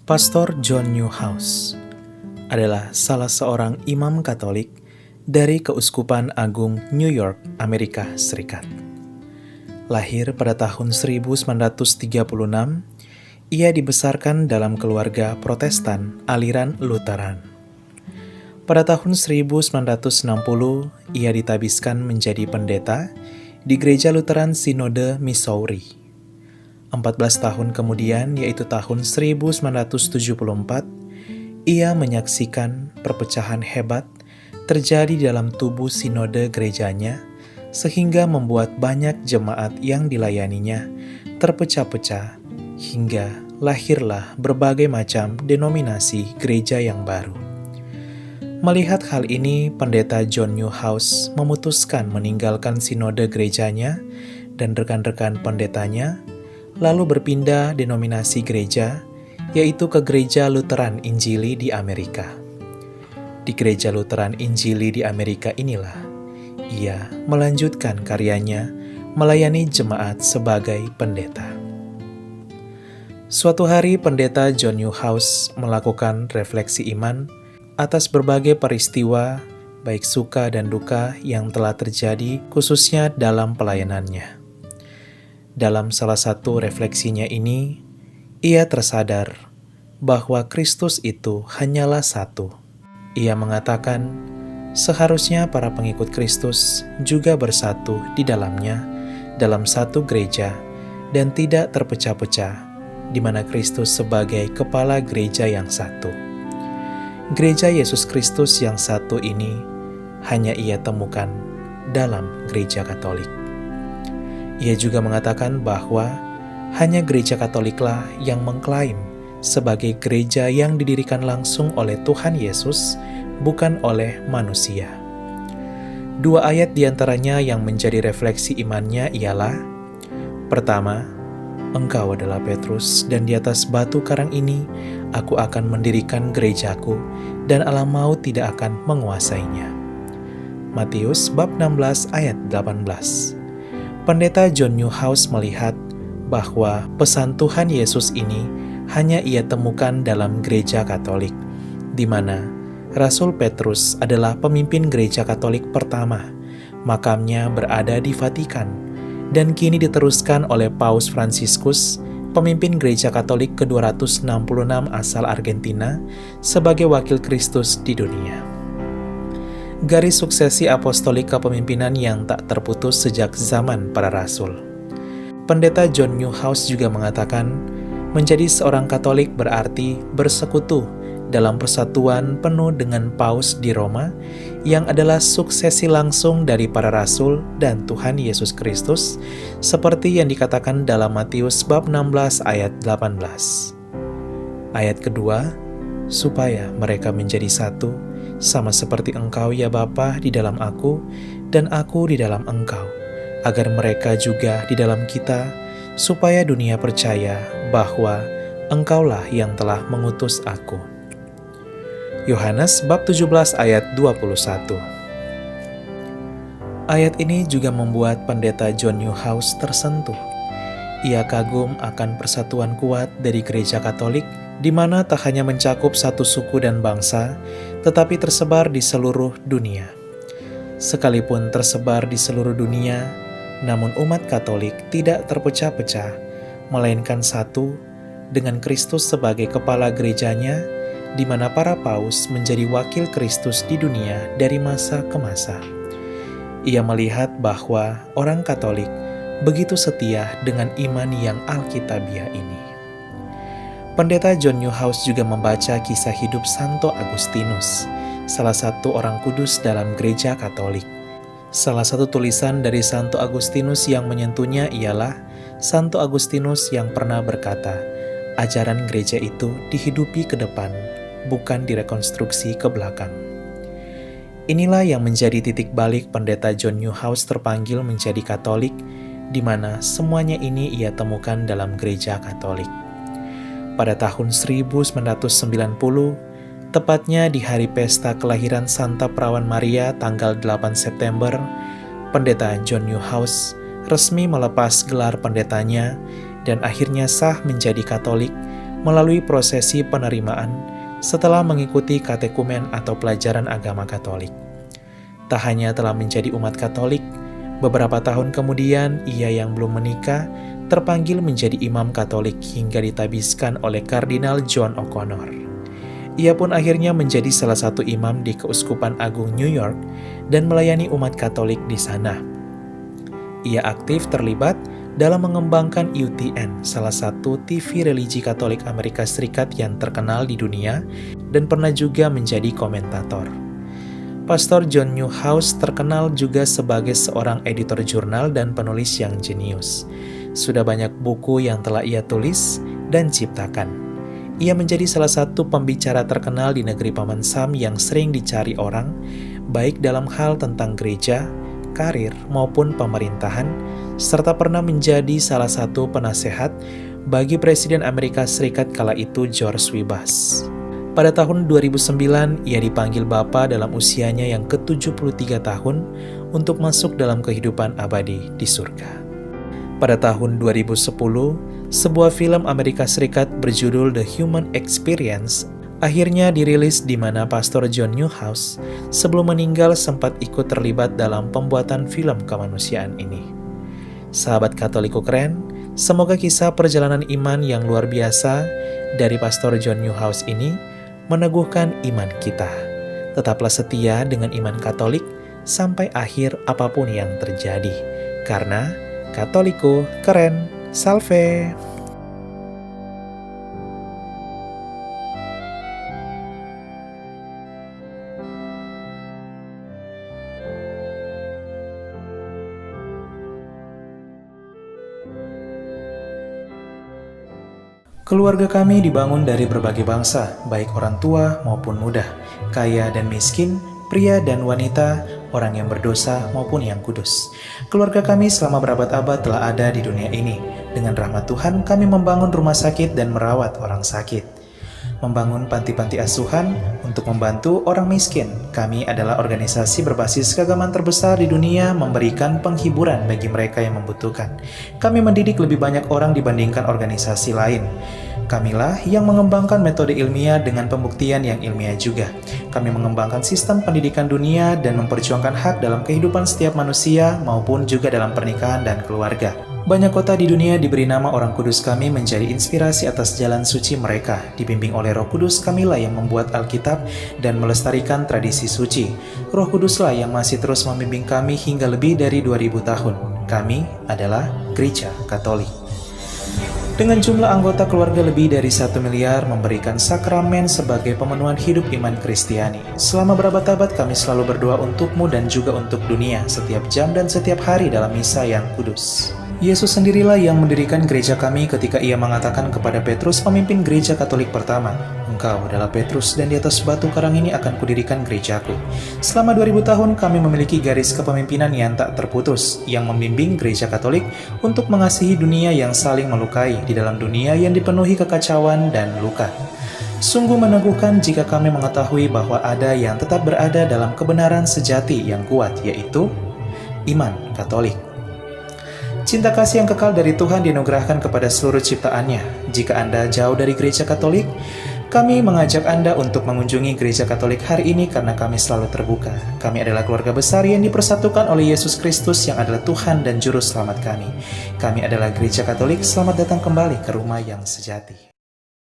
Pastor John Newhouse adalah salah seorang imam Katolik dari Keuskupan Agung New York, Amerika Serikat. Lahir pada tahun 1936, ia dibesarkan dalam keluarga Protestan aliran Lutheran. Pada tahun 1960, ia ditabiskan menjadi pendeta di Gereja Lutheran Sinode Missouri. 14 tahun kemudian, yaitu tahun 1974, ia menyaksikan perpecahan hebat terjadi dalam tubuh sinode gerejanya, sehingga membuat banyak jemaat yang dilayaninya terpecah-pecah, hingga lahirlah berbagai macam denominasi gereja yang baru. Melihat hal ini, Pendeta John Newhouse memutuskan meninggalkan sinode gerejanya dan rekan-rekan pendetanya, lalu berpindah denominasi gereja, yaitu ke Gereja Lutheran Injili di Amerika. Di Gereja Lutheran Injili di Amerika inilah ia melanjutkan karyanya melayani jemaat sebagai pendeta. Suatu hari Pendeta John Newhouse melakukan refleksi iman atas berbagai peristiwa, baik suka dan duka yang telah terjadi khususnya dalam pelayanannya. Dalam salah satu refleksinya ini, ia tersadar bahwa Kristus itu hanyalah satu. Ia mengatakan, seharusnya para pengikut Kristus juga bersatu di dalamnya, dalam satu gereja, dan tidak terpecah-pecah, di mana Kristus sebagai kepala gereja yang satu. Gereja Yesus Kristus yang satu ini hanya ia temukan dalam Gereja Katolik. Ia juga mengatakan bahwa hanya Gereja Katoliklah yang mengklaim sebagai gereja yang didirikan langsung oleh Tuhan Yesus, bukan oleh manusia. Dua ayat diantaranya yang menjadi refleksi imannya ialah: pertama, engkau adalah Petrus, dan di atas batu karang ini aku akan mendirikan gerejaku, dan alam maut tidak akan menguasainya. Matius bab 16 ayat 18. Pendeta John Newhouse melihat bahwa pesan Tuhan Yesus ini hanya ia temukan dalam Gereja Katolik, di mana Rasul Petrus adalah pemimpin Gereja Katolik pertama. Makamnya berada di Vatikan, dan kini diteruskan oleh Paus Fransiskus, pemimpin Gereja Katolik ke-266 asal Argentina, sebagai wakil Kristus di dunia. Garis suksesi apostolik kepemimpinan yang tak terputus sejak zaman para rasul. Pendeta John Newhouse juga mengatakan, menjadi seorang Katolik berarti bersekutu dalam persatuan penuh dengan Paus di Roma, yang adalah suksesi langsung dari para rasul dan Tuhan Yesus Kristus, seperti yang dikatakan dalam Matius bab 16 ayat 18. Ayat kedua, supaya mereka menjadi satu, sama seperti engkau ya Bapa di dalam aku, dan aku di dalam engkau, agar mereka juga di dalam kita, supaya dunia percaya bahwa engkaulah yang telah mengutus aku. Yohanes bab 17 ayat 21. Ayat ini juga membuat Pendeta John Newhouse tersentuh. Ia kagum akan persatuan kuat dari Gereja Katolik, di mana tak hanya mencakup satu suku dan bangsa, tetapi tersebar di seluruh dunia. Sekalipun tersebar di seluruh dunia, namun umat Katolik tidak terpecah-pecah, melainkan satu dengan Kristus sebagai kepala gerejanya, di mana para paus menjadi wakil Kristus di dunia dari masa ke masa. Ia melihat bahwa orang Katolik begitu setia dengan iman yang alkitabiah ini. Pendeta John Newhouse juga membaca kisah hidup Santo Agustinus, salah satu orang kudus dalam Gereja Katolik. Salah satu tulisan dari Santo Agustinus yang menyentuhnya ialah Santo Agustinus yang pernah berkata, ajaran gereja itu dihidupi ke depan, bukan direkonstruksi ke belakang. Inilah yang menjadi titik balik Pendeta John Newhouse terpanggil menjadi Katolik, di mana semuanya ini ia temukan dalam Gereja Katolik. Pada tahun 1990, tepatnya di hari pesta kelahiran Santa Perawan Maria tanggal 8 September, Pendeta John Newhouse resmi melepas gelar pendetanya dan akhirnya sah menjadi Katolik melalui prosesi penerimaan setelah mengikuti katekumen atau pelajaran agama Katolik. Tak hanya telah menjadi umat Katolik, beberapa tahun kemudian ia yang belum menikah terpanggil menjadi imam Katolik hingga ditabiskan oleh Kardinal John O'Connor. Ia pun akhirnya menjadi salah satu imam di Keuskupan Agung New York dan melayani umat Katolik di sana. Ia aktif terlibat dalam mengembangkan UTN, salah satu TV religi Katolik Amerika Serikat yang terkenal di dunia, dan pernah juga menjadi komentator. Pastor John Newhouse terkenal juga sebagai seorang editor jurnal dan penulis yang jenius. Sudah banyak buku yang telah ia tulis dan ciptakan. Ia menjadi salah satu pembicara terkenal di negeri Paman Sam yang sering dicari orang, baik dalam hal tentang gereja, karir, maupun pemerintahan, serta pernah menjadi salah satu penasehat bagi Presiden Amerika Serikat kala itu George W. Bush. Pada tahun 2009, ia dipanggil Bapa dalam usianya yang ke-73 tahun untuk masuk dalam kehidupan abadi di surga. Pada tahun 2010, sebuah film Amerika Serikat berjudul The Human Experience akhirnya dirilis di mana Pastor John Newhouse sebelum meninggal sempat ikut terlibat dalam pembuatan film kemanusiaan ini. Sahabat Katoliku keren, semoga kisah perjalanan iman yang luar biasa dari Pastor John Newhouse ini meneguhkan iman kita. Tetaplah setia dengan iman Katolik sampai akhir apapun yang terjadi. Karena Katoliku keren, salve! Keluarga kami dibangun dari berbagai bangsa, baik orang tua maupun muda, kaya dan miskin, pria dan wanita, orang yang berdosa maupun yang kudus. Keluarga kami selama berabad-abad telah ada di dunia ini. Dengan rahmat Tuhan, kami membangun rumah sakit dan merawat orang sakit. Membangun panti-panti asuhan untuk membantu orang miskin. Kami adalah organisasi berbasis keagamaan terbesar di dunia memberikan penghiburan bagi mereka yang membutuhkan. Kami mendidik lebih banyak orang dibandingkan organisasi lain. Kamilah yang mengembangkan metode ilmiah dengan pembuktian yang ilmiah juga. Kami mengembangkan sistem pendidikan dunia dan memperjuangkan hak dalam kehidupan setiap manusia maupun juga dalam pernikahan dan keluarga. Banyak kota di dunia diberi nama orang kudus kami menjadi inspirasi atas jalan suci mereka. Dibimbing oleh Roh Kudus, kamilah yang membuat Alkitab dan melestarikan tradisi suci. Roh Kuduslah yang masih terus membimbing kami hingga lebih dari 2000 tahun. Kami adalah Gereja Katolik. Dengan jumlah anggota keluarga lebih dari 1 miliar memberikan sakramen sebagai pemenuhan hidup iman Kristiani. Selama berabad-abad kami selalu berdoa untukmu dan juga untuk dunia setiap jam dan setiap hari dalam misa yang kudus. Yesus sendirilah yang mendirikan gereja kami ketika ia mengatakan kepada Petrus, pemimpin gereja Katolik pertama, "Engkau adalah Petrus dan di atas batu karang ini akan kudirikan gerejaku." Selama 2000 tahun kami memiliki garis kepemimpinan yang tak terputus, yang membimbing gereja Katolik untuk mengasihi dunia yang saling melukai di dalam dunia yang dipenuhi kekacauan dan luka. Sungguh meneguhkan jika kami mengetahui bahwa ada yang tetap berada dalam kebenaran sejati yang kuat, yaitu iman Katolik. Cinta kasih yang kekal dari Tuhan dianugerahkan kepada seluruh ciptaannya. Jika Anda jauh dari gereja Katolik, kami mengajak Anda untuk mengunjungi gereja Katolik hari ini karena kami selalu terbuka. Kami adalah keluarga besar yang dipersatukan oleh Yesus Kristus yang adalah Tuhan dan Juru Selamat kami. Kami adalah gereja Katolik, selamat datang kembali ke rumah yang sejati.